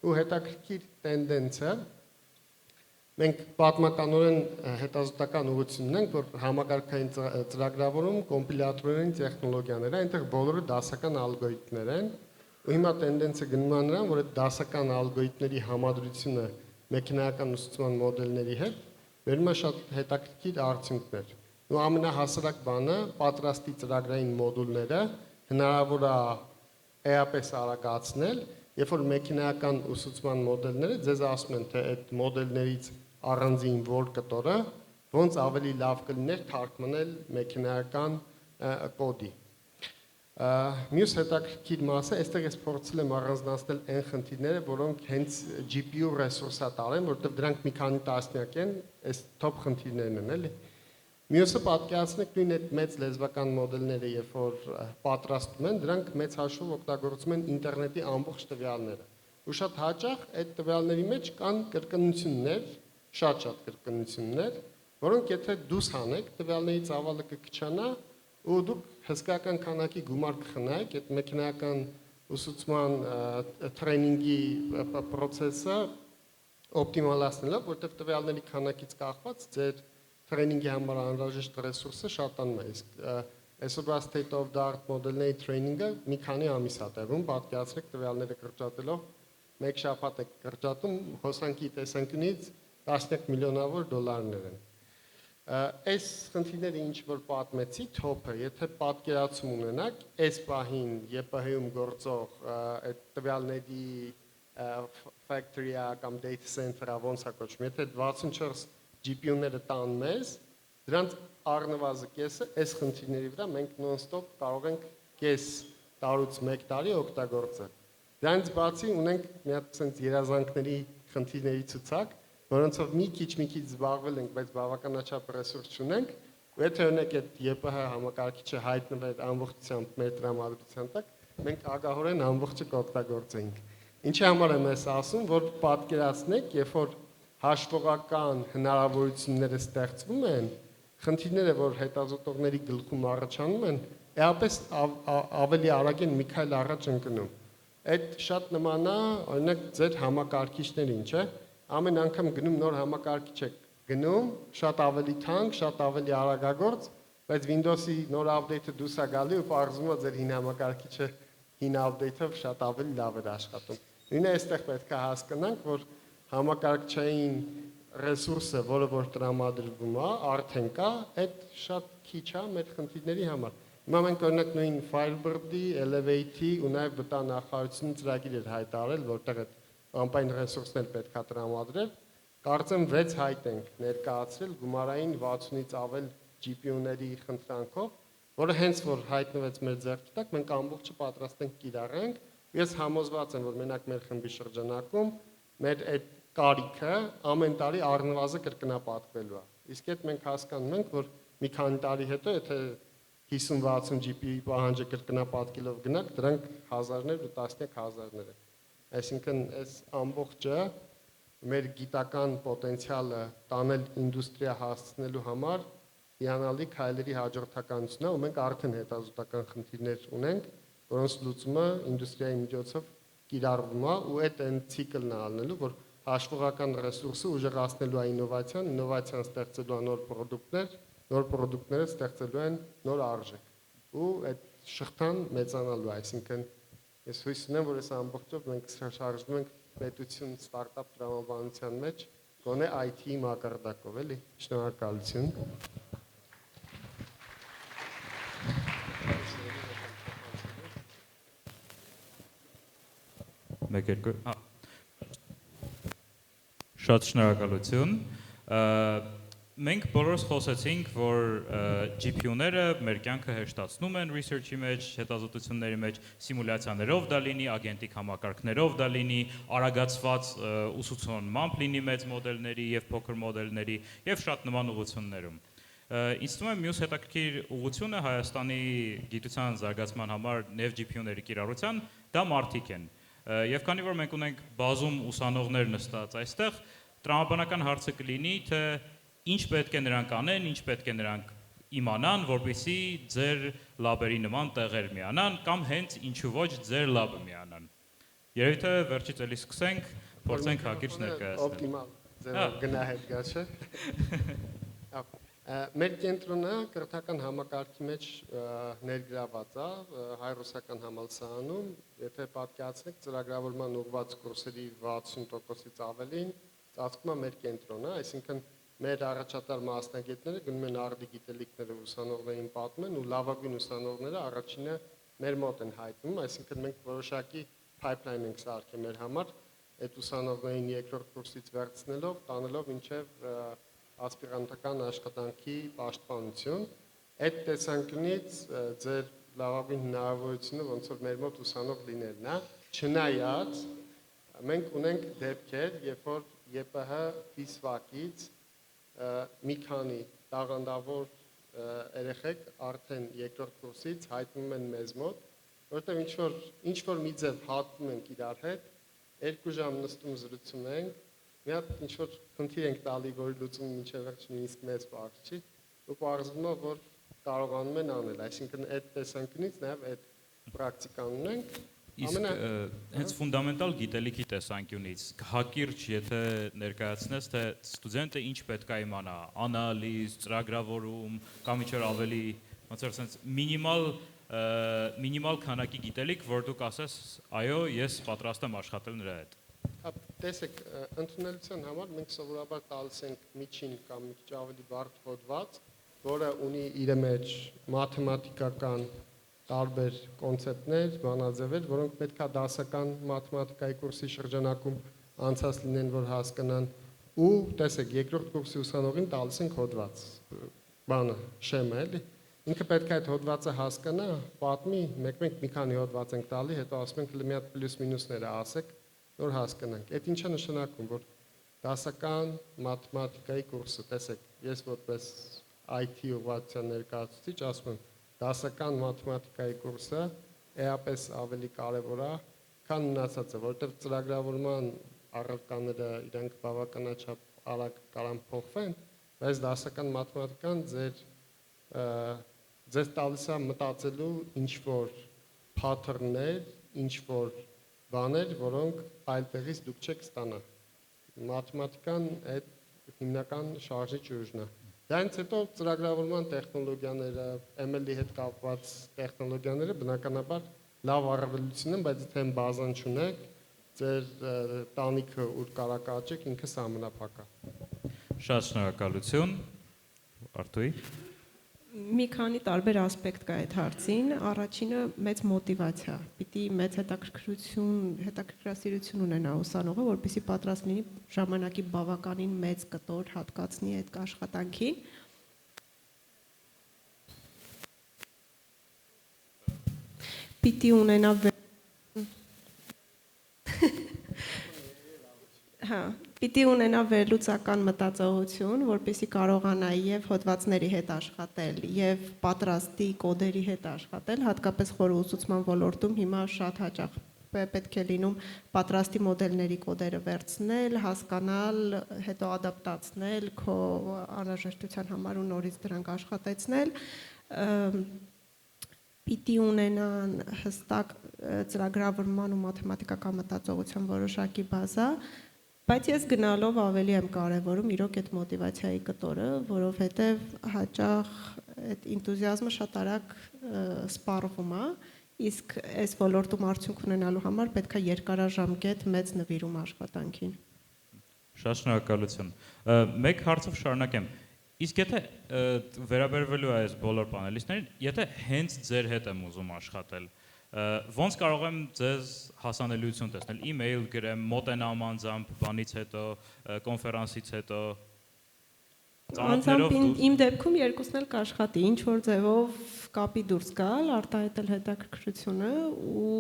ու հետաքրքիր տենդենսը մենք պատմականորեն հետազոտական ուղղություն ունենք, որ համակարգային ծրագրավորում կոմպիլյատորային տեխնոլոգիաներ, այնտեղ բոլորը դասական ալգորիթմներ են, ու հիմա տենդենսը գնում է նրան, որ այդ դասական ալգորիթմների համադրությունը մեքենայական ուսուցման մոդելների հետ վերում է շատ հետաքրքիր արդյունքներ։ Ու ամենահասարակ բանը պատրաստի ծրագրային մոդուլները հնարավոր է էապես արագացնել, երբ որ մեքենայական ուսուցման մոդելները ձեզ ասում են, թե այդ մոդելներից առանձին որ կտորը ոնց ավելի լավ կլիներ թարգմանել մեքենայական կոդի։ Մյուս հետաքրքիր մասը, այստեղ ես փորձել եմ առանձնացնել այն խնդիրները, որոնք հենց GPU ռեսուրսա տարեն, որտեղ դրանք մի քանի տասնյակ են, այս top խնդիրներն են, էլի։ Մյուսը պատկերացնեք նույն այդ մեծ լեզվական մոդելները, երբ որ պատրաստում են, դրանք մեծ հաշվով օգտագործում են ինտերնետի ամբողջ տվյալները։ Ու շատ հաճախ այդ տվյալների մեջ կան կրկնություններ, շատ կրկնություններ, որոնք եթե դուս հանեք, տվյալների ծավալը կքչանա ու դուք հսկայական քանակի գումար կխնայեք այդ մեքենայական ուսուցման տրեյնինգի process-ը օպտիմալացնելով, որտեղ տվյալների քանակից կախված ձեր տրեյնինգի համար անհրաժեշտ ռեսուրսը շատանում է։ Իսկ այսօրվա state of the art մոդելների տրեյնինգը մի քանի ամիս է տևում, պատկերացրեք տվյալները կրճատելով մեկ շաբաթ է կրճատում, հոսանքի տեսանկյունից տասնյակ միլիոնավոր դոլարներ են։ Այս խնդիրները ինչ որ պատմեցի, top-ը, եթե պատկերացում ունենաք, այս պահին ԵՊՀ-ում գործող այդ տվյալների factory-ը կամ data center-ը ոնց է կոչվում, եթե 64 GPU-ները տան մեզ, դրանց առնվազն կեսը այս խնդիրների վրա մենք non-stop կարող ենք կես տարուց մեկ տարի օգտագործել։ Դրանից բացի ունենք մի հատ sense երազանքների խնդիրների ցուցակ, որոնցով մի քիչ զբաղվել ենք, բայց բավականաչափ ռեսուրս չունենք, ու եթե ունենք այդ ԵՊՀ համակարգիչը հայտնվեր ամբողջությամբ մեր տրամադրության տակ, մենք ագահորեն ամբողջը կօգտագործեինք։ Ինչի համար եմ ես ասում, որ պատկերացնեք, երբ որ հաշվողական հնարավորությունները ստեղծվում են, խնդիրները, որ հետազոտողների գլխում առաջանում են, էապես ավելի արագ են մի քայլ առաջ ընկնում։ Այդ շատ նման է, օրինակ, ձեր համակարգիչներին, չէ՞։ Ամեն անգամ գնում նոր համակարգիչ եք գնում, շատ ավելի թանկ, շատ ավելի արագագործ, բայց Windows-ի նոր update-ը դուրս է գալի ու պարզվում է ձեր հին համակարգիչը հին update-ով շատ ավելի լավ էր աշխատում։ Նույնը այստեղ պետք է հասկանանք, որ համակարգչային ռեսուրսը, որը որ տրամադրվում է, արդեն կա, այդ շատ քիչ է մեր խնդիրների համար։ Հիմա մենք օրինակ նույն Firebird-ի, Elevate-ի ու նաև վտանախարարությունի ծրագիր էր հայտարարել, որտեղ այդ ամպային ռեսուրսներ պետք է տրամադրել, կարծեմ 6 հայտ ենք ներկայացրել գումարային 60-ից ավել GPU-ների խնդրանքով, որը հենց որ հայտնվեց մեր ձեռքի տակ, մենք ամբողջը պատրաստ ենք կիրառենք, ես համոզված եմ, որ մենակ մեր խմբի շրջանակում մեր այդ կարիքը ամեն տարի առնվազն կրկնապատկվելու է։ Իսկ այդ մենք հասկանում ենք, որ մի քանի տարի հետո, եթե 50-60 GPU-ի պահանջը կրկնապատկելով գնանք, դրանք հազարներ ու տասնյակ հազարներ են։ Այսինքն այս ամբողջը մեր գիտական պոտենցիալը տանել ինդուստրիա հասցնելու համար հիանալի քայլերի հաջորդականությունն է, ու մենք արդեն հետազոտական խնդիրներ ունենք, որոնց լուծումը ինդուստրիայի միջոցով կիրառվում է, ու այդ այն ցիկլն է ալնելու, որ հաշվողական ռեսուրսը ուժեղացնելու է ինովացիան, ինովացիան ստեղծելու է նոր պրոդուկտներ, նոր պրոդուկտները ստեղծելու են նոր արժեք, ու այդ շղթան մեծանալու է, այսինքն ես հույս ունեմ, որ այս ամբողջով մենք շարժվում ենք պետություն ստարտափ տրամաբանության մեջ գոնե IT-ի մակարդակով էլի։ Շնորհակալություն։ Մեկ երկու Շատ շնորհակալություն։ Մենք բոլորս խոսեցինք, որ GPU-ները մեր կյանքը հեշտացնում են research-ի մեջ, հետազոտությունների մեջ, սիմուլյացիաներով դա լինի, ագենտիկ համակարգներով դա լինի, արագացված ուսուցումամբ լինի մեծ մոդելների եւ փոքր մոդելների եւ շատ նման ուղղություններում։ Ինձ թվում է մյուս հետաքրքիր ուղղությունը Հայաստանի գիտության զարգացման համար նեւ GPU-ների կիրառության դա մարդիկ են։ Եվ քանի որ մենք ունենք բազում ուսանողներ նստած այստեղ, տրամաբանական հարցը կլինի, թե ինչ պետք է նրանք անեն, ինչ պետք է նրանք իմանան, որպեսզի ձեր լաբերի նման տեղեր միանան, կամ հենց ինչու ոչ ձեր լաբը միանան։ Երևի թե վերջից էլի սկսենք, փորձենք հակիրճ ներկայացնել։ Օպտիմալ ձևով գնահետ գա, չէ՞։ Մեր կենտրոնը կրթական համակարգի մեջ ներգրաված է հայ-ռուսական համալսարանում, եթե պատկերացնեք ծրագրավորման ուղղված կուրսերի 60%-ից ավելին ծածկում է մեր կենտրոնը, այսինքն մեր առաջատար մասնագետները գնում են արդի գիտելիքները ուսանողներին պատմում են ու լավագույն ուսանողները առաջինը մեր մոտ են հայտնում, այսինքն մենք որոշակի pipeline ենք սարքել մեր համար, այդ ուսանողներին երկրորդ կուրսից վերցնելով, տանելով մինչև ասպիրանտական աշխատանքի պաշտպանություն, այդ տեսանկյունից ձեր լավագույն հնարավորությունը ոնց որ մեր մոտ ուսանող լինելն է, չնայած մենք ունենք դեպքեր, երբ որ ԵՊՀ ֆիզվակից մի քանի տաղանդավոր երեխեք արդեն երկրորդ կուրսից հայտնում են մեզ մոտ, որովհետև ինչ որ մի ձև հատվում ենք իրար հետ, 2 ժամ նստում զրուցում ենք, մի հատ ինչ որ խնդիր ենք տալի, որի լուծումը մինչև վերջ նույնիսկ մեծ բարձ չի, ու պարզվում է, որ կարողանում են անել, այսինքն այդ տեսանկյունից նաև այդ պրակտիկան ունենք։ Իսկ հենց ֆունդամենտալ գիտելիքի տեսանկյունից հակիրճ եթե ներկայացնես, թե ստուդենտը ինչ պետք է իմանա, անալիզ, ծրագրավորում, կամ ինչ-որ ավելի ոնց որ sense մինիմալ քանակի գիտելիք, որ դուք ասես, այո, ես պատրաստ եմ աշխատել նրա հետ։ Տեսեք, ընդունելության համար մենք սովորաբար տալիս ենք միջին կամ մի քիչ ավելի բարդ հոդված, որը ունի իր մեջ մաթեմատիկական տարբեր կոնցեպտներ, բանաձևեր, որոնք պետք է դասական մաթեմատիկայի կուրսի շրջանակում անցած լինեն, որ հասկանան, ու տեսեք, երկրորդ կուրսի ուսանողին տալիս ենք հոդված, բանը, շեմը, էլի։ Ինքը պետք է այդ հոդվածը հասկանա, պատմի, մեկ-մեկ մի քանի հոդված ենք տալի, հետո ասում ենք մի հատ պլյուս մինուսները ասեք, որ հասկանանք։ Այդ ինչ է նշանակում, որ դասական մաթեմատիկայի կուրսը, տեսեք, ես որպես IT ուղղվածության ներկայացուցիչ ասում եմ, դասական մաթեմատիկայի կուրսը էապես ավելի կարևոր է, քան մնացածը, որովհետև ծրագրավորման առարկաները իրանք բավականաչափ արագ կարան փոխվեն, բայց դասական մաթեմատիկան ձեզ տալիս է մտածելու ինչ-որ pattern-ներ, ինչ-որ բաներ, որոնք այլ տեղից դուք չեք ստանա։ Մաթեմատիկան այդ հիմնական շարժիչ ուժն է։ Դրանից հետո ծրագրավորման տեխնոլոգիաները, ML-ի հետ կապված տեխնոլոգիաները բնականաբար լավ առավելություն են, բայց եթե բազան չունեք, ձեր տանիքը ուր կարա աճեք, ինքը սահմանափակ է։ Շատ շնորհակալություն, Արթուր։ Մի քանի տարբեր ասպեկտ կա այդ հարցին։ Առաջինը մեծ մոտիվացիա։ Պիտի մեծ հետաքրքրասիրություն ունենա ուսանողը, որպեսզի պատրաստ լինի ժամանակի բավականին մեծ կտոր հատկացնի այդ աշխատանքին։ Պիտի ունենա Պիտի ունենա վերլուծական մտածողություն, որպեսզի կարողանա եւ հոդվածների հետ աշխատել, եւ պատրաստի կոդերի հետ աշխատել, հատկապես խորհրդացման ոլորտում հիմա շատ հաճախ պետք է լինում պատրաստի մոդելների կոդերը վերցնել, հասկանալ, հետո ադապտացնել քո անհրաժեշտության համար ու նորից դրանք աշխատեցնել։ Պիտի ունենան հստակ ծրագրավորման ու մաթեմատիկական մտածողության որոշակի բազա, բայց ես գնալով ավելի եմ կարևորում իրոք այդ մոտիվացիայի կտորը, որովհետև հաճախ այդ ինտուզիազմը շատ արագ սպառվում է իսկ այս ոլորտում արդյունք ունենալու համար պետք է երկարաժամկետ մեծ նվիրում աշխատանքին։ Շատ շնորհակալություն։ Մեկ հարցով շարունակեմ։ Իսկ եթե վերաբերվելու է այս բոլոր պանելիստներին, եթե հենց ձեր հետ եմ ուզում աշխատել, ոնց կարող եմ ձեզ հասանելիություն տեսնել, email գրեմ, մոտենամ անձամբ, բանից հետո, կոնֆերանսից հետո, Անձամբ իմ դեպքում երկուսն էլ կաշխատի, ինչ որ ձևով կապի դուրս գալ, արտահայտել հետաքրքրությունը ու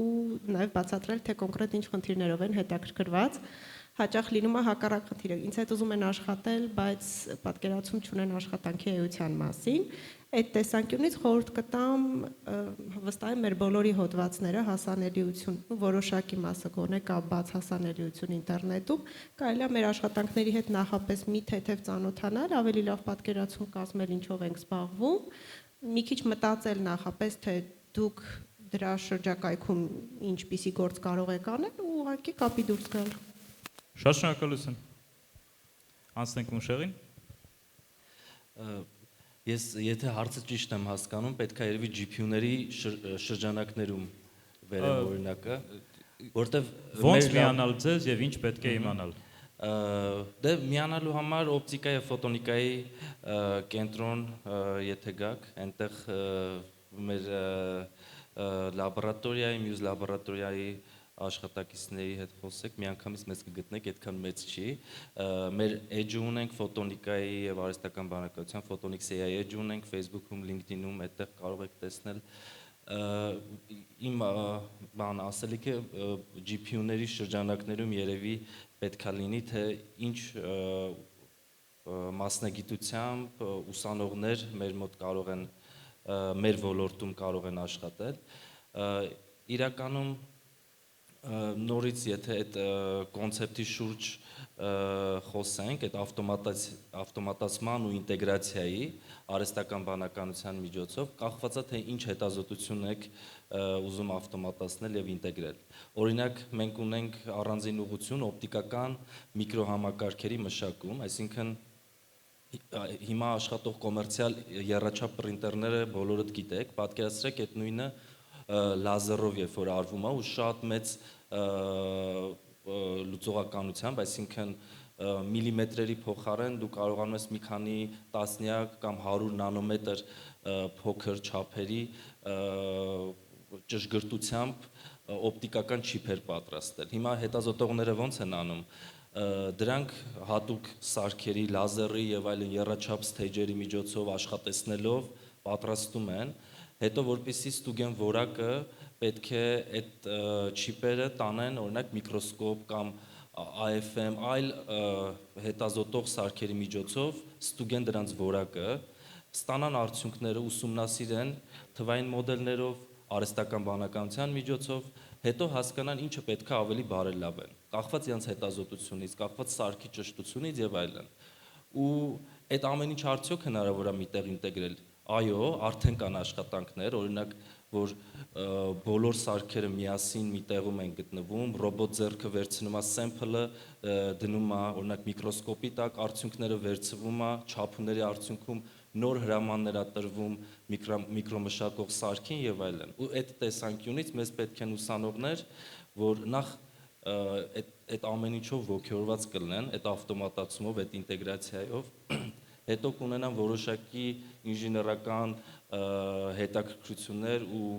նաև բացատրել, թե կոնկրետ ինչ խնդիրներով են հետաքրքրված։ Հաճախ լինում է հակառակ խնդիրը։ Ինձ հետ ուզում են աշխատել, բայց պատկերացում չունեն աշխատանքի էության մասին։ Այդ տեսանկյունից խորհուրդ կտամ վստահ եմ մեր բոլորի հոդվածները հասանելիություն, որոշակի մասը գոնե կա բաց հասանելիություն ինտերնետում, կարելի է մեր աշխատանքների հետ նախապես մի թեթև ծանոթանալ, ավելի լավ պատկերացում կազմել ինչով ենք զբաղվում, մի քիչ մտածել նախապես, թե դուք դրա շրջակայքում ինչպիսի գործ կարող եք անել ու ուղղակի կապի դուրս գալ։ Շատ շնորհակալություն։ Անցնենք Մուշեղին։ Ես եթե հարցը ճիշտ եմ հասկանում, պետք է երևի GPU-ների շրջանակներում վերեմ օրինակը, որտեվ ոնց միանալ ձեզ եւ ինչ պետք է իմանալ։ Դե միանալու համար օպտիկայի եւ ֆոտոնիկայի կենտրոն եթե գաք, այնտեղ մեր լաբորատորիայի, մյուս լաբորատորիայի աշխատակիցների հետ խոսեք, միանգամից մեզ կգտնեք, այդքան մեծ չի։ Մեր edge ունենք ֆոտոնիկայի եւ արհեստական բանականության, Photonics AI edge ունենք Facebook-ում, LinkedIn-ում, այդտեղ կարող եք տեսնել։ Իմ ասելիքը GPU-ների շրջանակներում երևի պետքա լինի, թե ինչ մասնագիտությամբ ուսանողներ մեր մոտ կարող են մեր ոլորտում կարող են աշխատել։ Իրականում նորից եթե այդ կոնցեպտի շուրջ խոսենք, այդ ավտոմատացման ու ինտեգրացիայի արհեստական բանականության միջոցով կախված է թե ինչ հետազոտություն եք ուզում ավտոմատացնել եւ ինտեգրել։ Օրինակ մենք ունենք առանձին ուղղություն օպտիկական միկրոհամակարգերի մշակում, այսինքն հիմա աշխատող կոմերցիալ եռաչափ պրինտերները բոլորդ գիտեք, պատկերացրեք այդ նույնը լազերով երբ որ արվում է ու շատ մեծ լուծողականությամբ, այսինքն միլիմետրերի փոխարեն դու կարողանում ես մի քանի տասնյակ կամ 100 նանոմետր փոքր չափերի ճշգրտությամբ օպտիկական չիփեր պատրաստել։ Հիմա հետազոտողները ոնց են անում։ Դրանք հատուկ սարքերի, լազերի եւ այլն եռաչափ սթեյջերի միջոցով աշխատեցնելով պատրաստում են, հետո որպեսզի ստուգեն որակը պետք է այդ չիպերը տանեն օրինակ միկրոսկոպ կամ AFM այլ հետազոտող սարքերի միջոցով ստուգեն դրանց որակը, ստանան արդյունքները, ուսումնասիրեն թվային մոդելներով, արհեստական բանականության միջոցով, հետո հասկանան ինչը պետք է ավելի բարելավեն, կախված իրենց հետազոտությունից, կախված սարքի ճշտությունից եւ այլն։ Ու այդ ամեն ինչ արդյոք հնարավոր է միտեղ ինտեգրել։ Այո, արդեն կան աշխատանքներ, օրինակ, որ բոլոր սարքերը միասին մի տեղում են գտնվում, ռոբոտ ձեռքը վերցնում է սեմփլը, դնում է, օրինակ, միկրոսկոպի տակ, արդյունքները վերցվում է, չափումների արդյունքում նոր հրամաններ է տրվում միկրոմշակող սարքին եւ այլն։ Ու այդ տեսանկյունից մեզ պետք են ուսանողներ, որ նախ այդ ամեն ինչով ողջորված կլինեն, այդ ավտոմատացումով, այդ ինտեգրացիայով, հետո կունենան որոշակի ինժեներական հետաքրքրություններ ու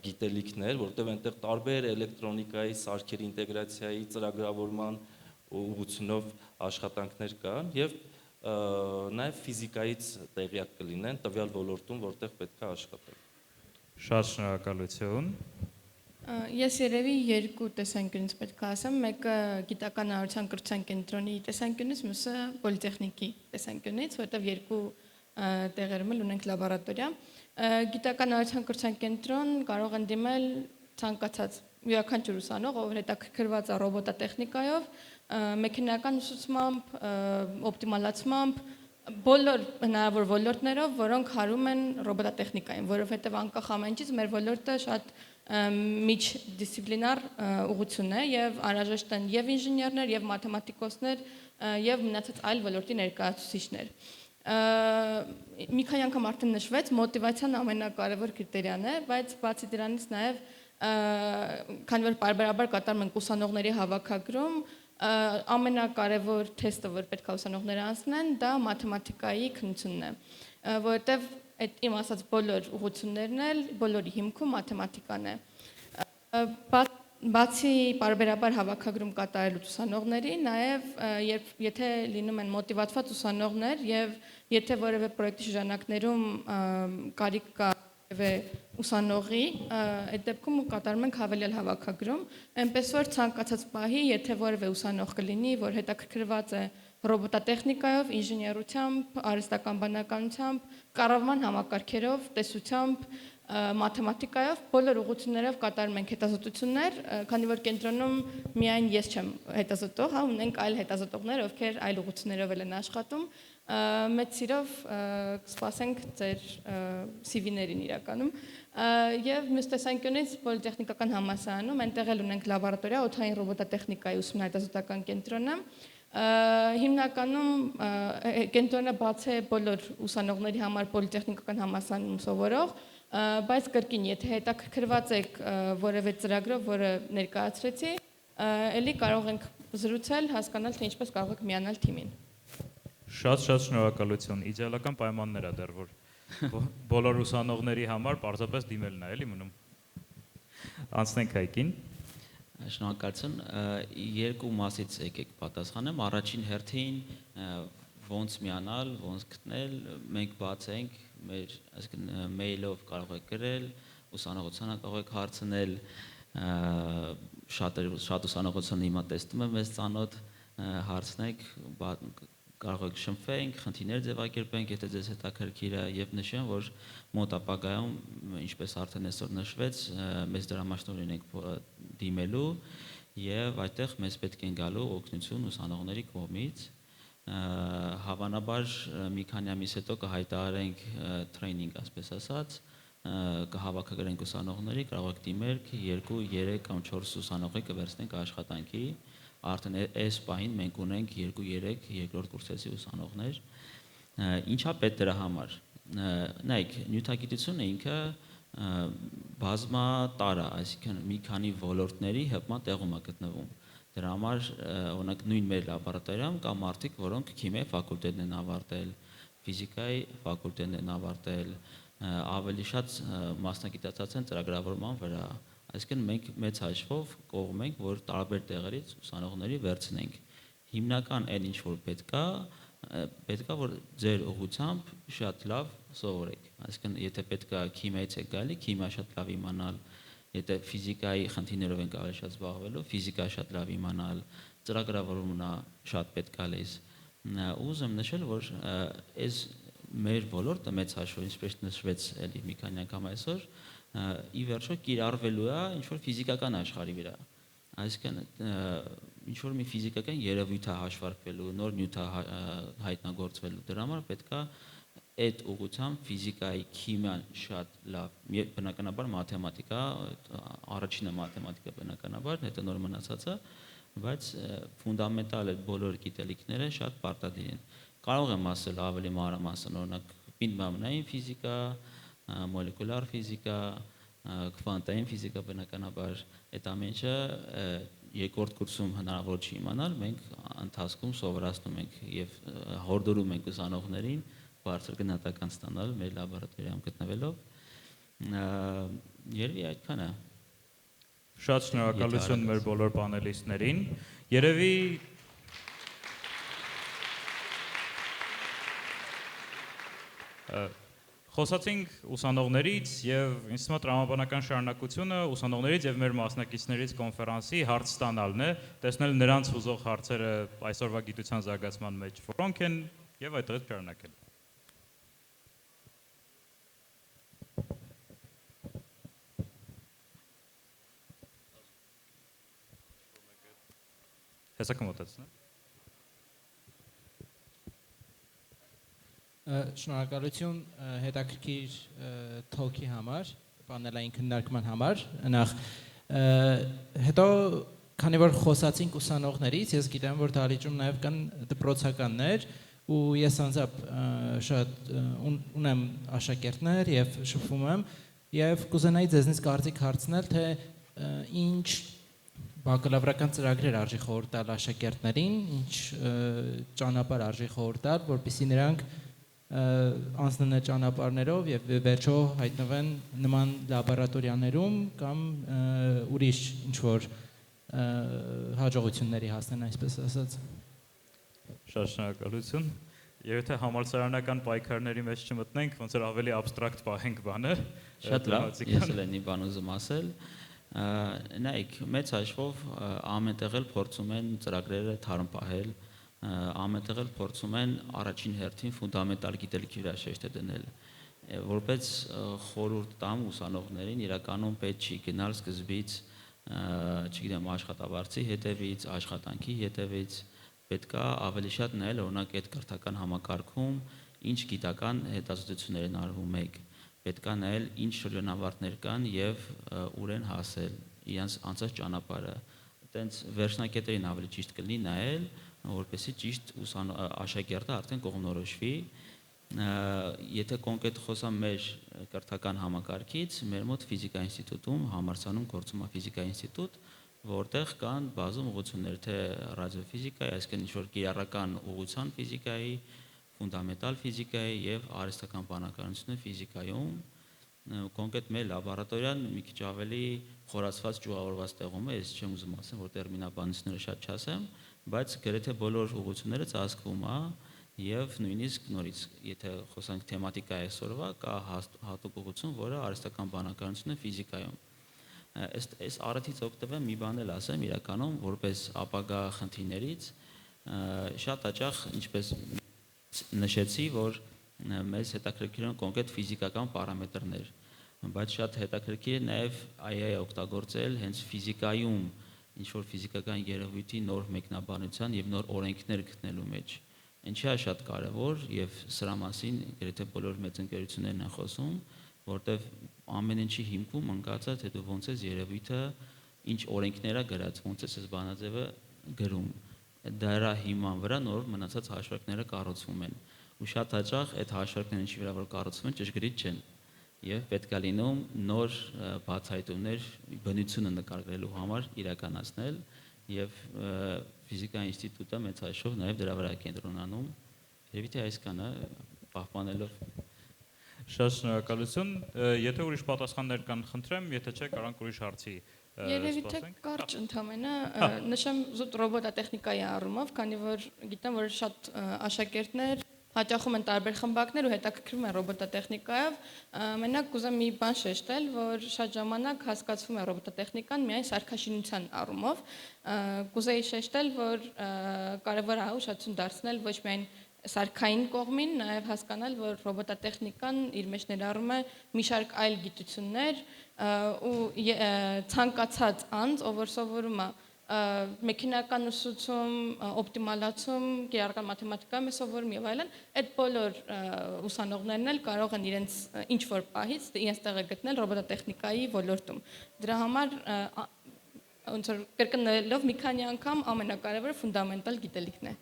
գիտելիքներ, որտեղ այնտեղ տարբեր էլեկտրոնիկայի, սարքերի ինտեգրացիայի, ծրագրավորման ուղղությունով աշխատանքներ կան եւ նաեւ ֆիզիկայից տեղյակ կլինեն տվյալ ոլորտում, որտեղ պետք է աշխատել։ Շատ շնորհակալություն։ Ես երևի երկու տեսանկյունից պետք է ասեմ, մեկը գիտական արարության կրթության կենտրոնի տեսանկյունից, մյուսը պոլիտեխնիկի տեսանկյունից, որտեղ երկու տեղերում ունենք լաբորատորիա։ Գիտական արարության կրթության կենտրոն կարող են դիմել ցանկացած յուրաքանչյուր ուսանող, ով հետաքրքրված է ռոբոտատեխնիկայով, մեքենական ուսուցմամբ, օպտիմալացմամբ, բոլոր հնարավոր ոլորտներով, որոնք հարում են ռոբոտատեխնիկային, որովհետև անկախ ամեն ինչից մեր ոլորտը շատ միջդիսցիպլինար ուղղություն է եւ անհրաժեշտ են եւ ինժեներներ, եւ մաթեմատիկոսներ, եւ մնացած այլ ոլորտի ներկայացուցիչներ։ Մի քանի անգամ արդեն նշվեց, մոտիվացիան ամենակարևոր կրիտերիան է, բայց բացի դրանից նաև քանի որ բարբերաբար կատարում ենք ուսանողների հավաքագրում, ամենակարևոր թեստը, որ պետք է ուսանողները անցնեն, դա մաթեմատիկայի քննությունն է, որովհետև այդ իմ ասած բոլոր ուղղություններն էլ բոլորի հիմքում մաթեմատիկան է։ Բացի բարբերաբար հավաքագրում կատարելուց ուսանողների, նաև եթե լինում են մոտիվացված ուսանողներ եւ եթե որևէ պրոյեկտի շրջանակներում կարիք կա ուսանողի, այդ դեպքում կատարում ենք հավելյալ հավաքագրում, այնպես որ ցանկացած պահի, եթե որևէ ուսանող կլինի, որ հետաքրքրված է ռոբոտատեխնիկայով, ինժեներությամբ, արհեստական բանականությամբ, կառավարման համակարգերով, տեսությամբ, մաթեմատիկայով, բոլոր ուղղություններով կատարում ենք հետազոտություններ, քանի որ կենտրոնում միայն ես չեմ հետազոտող, ունենք այլ հետազոտողներ, ովքեր այլ ուղղություններով են աշխատում, մեծ սիրով կսպասենք ձեր CV-ներին իրականում, եւ մյուս տեսանկյունից պոլիտեխնիկական համալսարանում այնտեղ էլ ունենք լաբորատորիա օդային ռոբոտատեխնիկայի ուսումնահետազոտական կենտրոնը, հիմնականում կենտրոնը բաց է բոլոր ուսանողների համար պոլիտեխնիկական համալսարանում սովորող, բայց կրկին, եթե հետաքրքրված եք որևէ ծրագրով, որը ներկայացրեցի, ելի կարող ենք զրուցել, հասկանալ, թե ինչպես կարող եք միանալ թիմին։ Շատ շնորհակալություն։ Իդեալական պայմաններ է դեռ, որ բոլոր ուսանողների համար պարզապես դիմելն է, էլի մնում։ Անցնենք Հայկին։ Շնորհակալություն։ Երկու մասից եկեք պատասխանեմ։ Առաջին հերթին ոնց միանալ, ոնց գտնել, մենք բաց ենք, մեր այսինքն մեյլով կարող եք գրել, ուսանողությանը կարող եք հարցնել, շատ ուսանողություն հիմա տեսնում եմ, մեզ ծանոթ հարցնեք, կարող եք շնչենք, խնդիրներ ձևակերպենք, եթե ձեզ հետաքրքիր է, եւ նշեմ, որ մոտ ապագայում, ինչպես արդեն այսօր նշվեց, մեզ դրամաշնորհին ենք դիմելու եւ այդտեղ մեզ պետք է գալու օգնություն ուսանողների կողմից։ Հավանաբար մի քանի ամիս հետո կհայտարարենք տրեյնինգ, ասպես ասած, կհավաքագրենք ուսանողների, կարող եք դիմել 2, 3 կամ 4 ուսանողի կվերցնենք աշխատանքի, արդեն այս պահին մենք ունենք 2-3 երկրորդ կուրսեցի ուսանողներ։ Ինչա պետք դրա համար։ Նայեք, նյութագիտությունը ինքը բազմատարր է, այսինքն մի քանի ոլորտների հպման տեղում է գտնվում։ Դրա համար օրինակ նույն մեր լաբորատորիայում կա մարդիկ, որոնք քիմիայի ֆակուլտետն են ավարտել, ֆիզիկայի ֆակուլտետն են ավարտել, ավելի շատ մասնագիտացած են ծրագրավորման վրա։ Այսինքն մենք մեծ հաշվով կողմ ենք, որ տարբեր տեղերից ուսանողների վերցնենք։ Հիմնական այն ինչ որ պետք է որ ձեր ուղղությամբ շատ լավ սովորեք։ Այսինքն եթե պետք է քիմիայից եք գալի, քիմիա շատ լավ իմանալ, եթե ֆիզիկայի խնդիրներով ենք ավելի շատ զբաղվելու, ֆիզիկա շատ լավ իմանալ, ծրագրավորումն շատ պետք է լես։ Ուզում նշել, որ այս մեր ոլորտը մեծ հաշվով, ինչպես նշվեց էլի մի քանի անգամ այսօր, ի վերջո կիրառվելու է ինչ որ ֆիզիկական աշխարհի վրա։ Այսինքն ինչ որ մի ֆիզիկական երևույթ է հաշվարկվելու, նոր նյութ է հայտնագործվելու, դրա համար պետք է այդ ուղղությամբ ֆիզիկայի, քիմիան շատ լավ, բնականաբար մաթեմատիկա, առաջինը մաթեմատիկա բնականաբար, հետո նոր մնացածը, բայց ֆունդամենտալ այդ բոլոր գիտելիքները շատ պարտադիր են։ Կարող եմ ասել ավելի մանրամասն, օրինակ պինդ-մամնային ֆիզիկա, մոլեկուլար ֆիզիկա, քվանտային ֆիզիկա բնականաբար, այդ ամենը երկրորդ կուրսում հնարավոր չի իմանալ, մենք ընթացքում սովորացնում ենք եւ հորդորում ենք ուսանողներին բարձր գնահատական ստանալ մեր լաբորատորիայում գտնվելով։ Երևի այդքան է։ Շատ շնորհակալություն մեր բոլոր պանելիստներին։ Երևի խոսացինք ուսանողներից եւ ինձ թվում է տրամաբանական շարունակությունը ուսանողներից եւ մեր մասնակիցներից կոնֆերանսի հարց ստանալն է, տեսնել նրանց ուզող հարցերը այսօրվա գիտության զարգացման մեջ որոնք են եւ այդտեղից շարունակել։ Հեսա կմոտեցնեմ։ Շնորհակալություն հետաքրքիր թոքի համար, պանելային քննարկման համար։ Նախ հետո քանի որ խոսացինք ուսանողներից, ես գիտեմ որ դահլիճում նաև կան դպրոցականներ ու ես անձամբ շատ ունեմ աշակերտներ եւ շփվում եմ եւ կուզենայի ձեզնից կարծիք հարցնել թե ինչ բակալավրական ծրագրեր արժի խորհուրդ տալ աշակերտներին, ինչ ճանապարհ արժի խորհուրդ տալ, որպեսզի նրանք անցնեն ճանապարհներով եւ վերջո հայտնվեն նման լաբորատորիաներում կամ ուրիշ ինչ որ հաջողությունների հասնեն, այսպես ասած։ Շատ շնորհակալություն։ Եվ եթե համալսարանական պայքարների մեջ չմտնենք, ոնց որ ավելի abstract պահենք բանը։ Շատ լավ, ես էլ եմ բան ուզում ասել։ Նայեք, մեծ հաշվով ամենտեղ էլ փորձում են ծրագրերը թարմ պահել, ամենտեղ էլ փորձում են առաջին հերթին ֆունդամենտալ գիտելիքի վրա շեշտը դնել։ Որպես խորհուրդ տամ ուսանողներին իրականում պետք չի գնալ սկզբից, չգիտեմ, աշխատավարձի հետևից, աշխատանքի հետևից, պետք է ավելի շատ նայել օրինակ այդ կրթական համակարգում ինչ գիտական հետազոտություններ են արվում մեկ, պետք է նայել ինչ շրջանավարտներ կան եւ ուր են հասել իրենց անցած ճանապարհը, այտենց վերջնակետերին ավելի ճիշտ կլինի նայել, որպեսզի ճիշտ աշակերտը արդեն կողմնորոշվի։ Եթե կոնկրետ խոսամ մեր կրթական համակարգից, մեր մոտ ֆիզիկա ինստիտուտում համալսարանում գործում է ֆիզիկա ինստիտուտ, որտեղ կան բազում ուղղություններ, թե ռադիոֆիզիկայի, այսինքն ինչ-որ կիրառական ուղղության ֆիզիկայի, ֆունդամենտալ ֆիզիկայի եւ արհեստական բանականությունը ֆիզիկայում, կոնկրետ մեր լաբորատորիան մի քիչ ավելի խորացված ճյուղավորված տեղում է, ես չեմ ուզում ասեմ, որ տերմինաբանությունները շատ չասեմ, բայց գրեթե բոլոր ուղղությունները ծածկվում է եւ նույնիսկ նորից, եթե խոսանք թեմատիկա այսօրվա, կա հատուկ ուղղություն, որը արհեստական բանականությունը ֆիզիկայում։ Այս առիթից օգտվեմ մի բան էլ ասեմ իրականում որպես ապագա խնդիրներից շատ հաճախ ինչպես նշեցի որ մեզ հետաքրքիր են կոնկրետ ֆիզիկական պարամետրներ բայց շատ հետաքրքիր է նաև AI օգտագործել հենց ֆիզիկայում ինչ որ ֆիզիկական երևույթի նոր մեկնաբանության եւ նոր օրենքներ գտնելու մեջ ինչի է շատ կարեւոր եւ սրա մասին գրեթե բոլոր մեծ ընկերություններն են խոսում որտեվ ամեն ինչի հիմքում ընկած է թե դու ոնց ես երևույթը ինչ օրենքներ է գրած ոնց ես բանաձևը գրում դրա հիման վրա նոր մնացած հաշվարկները կառուցվում են ու շատ հաճախ այդ հաշվարկները ինչի վրա որ կառուցվում են ճշգրիտ չեն եւ պետք է լինում նոր բացահայտումներ բնությունը նկարագրելու համար իրականացնել եւ ֆիզիկա ինստիտուտը մեծ հաշվով նաեւ դրա վրա կենտրոնանում երևի թե այսքանը պահպանելով Շատ շնորհակալություն եթե ուրիշ պատասխաններ կան խնդրեմ եթե չէ կարանք ուրիշ հարցի Երևի թե կարճ ընդամենը նշեմ զուտ ռոբոտատեխնիկայի առումով, քանի որ գիտեմ, որ շատ աշակերտներ հաճախում են տարբեր խմբակներ ու հետաքրքրվում են ռոբոտատեխնիկայով, մենակ կուզեմ մի բան շեշտել, որ շատ ժամանակ հասկացվում է ռոբոտատեխնիկան միայն սարքաշինության առումով, կուզեի շեշտել, որ կարևոր է ուշադրություն դարձնել ոչ միայն սարքային կողմին, նաև հասկանալ, որ ռոբոտատեխնիկան իր մեջ ներառում է մի շարք այլ գիտություններ ու ցանկացած անձ, ով որ սովորում է մեքենական ուսուցում, օպտիմալացում, կիրառական մաթեմատիկայում է սովորում եւ այլն, այդ բոլոր ուսանողներն էլ կարող են իրենց ինչ որ պահից իրենց տեղը գտնել ռոբոտատեխնիկայի ոլորտում։ Դրա համար ոնց որ կրկնելով մի քանի անգամ ամենակարևորը ֆունդամենտալ գիտելիքն է։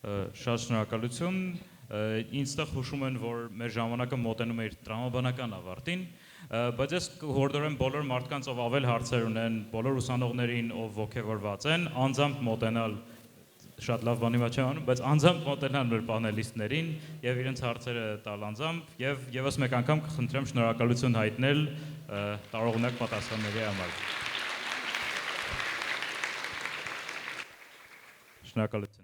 Շատ շնորհակալություն ինձ տեղ հուշում են որ մեր ժամանակը մոտենում է իր տրամաբանական ավարտին բայց ես հորդորեմ բոլոր մարդկանց ով ավել հարցեր ունեն բոլոր ուսանողներին ով ողջավորված են անձամբ մոտենալ շատ լավ բանի մեջ անում բայց անձամբ մոտենալ մեր պանելիստներին եւ իրենց հարցերը տալ անձամբ եւ եւս մեկ անգամ կխնդրեմ շնորհակալություն հայտնել տարողունակ պատասխանների համար Շնորհակալություն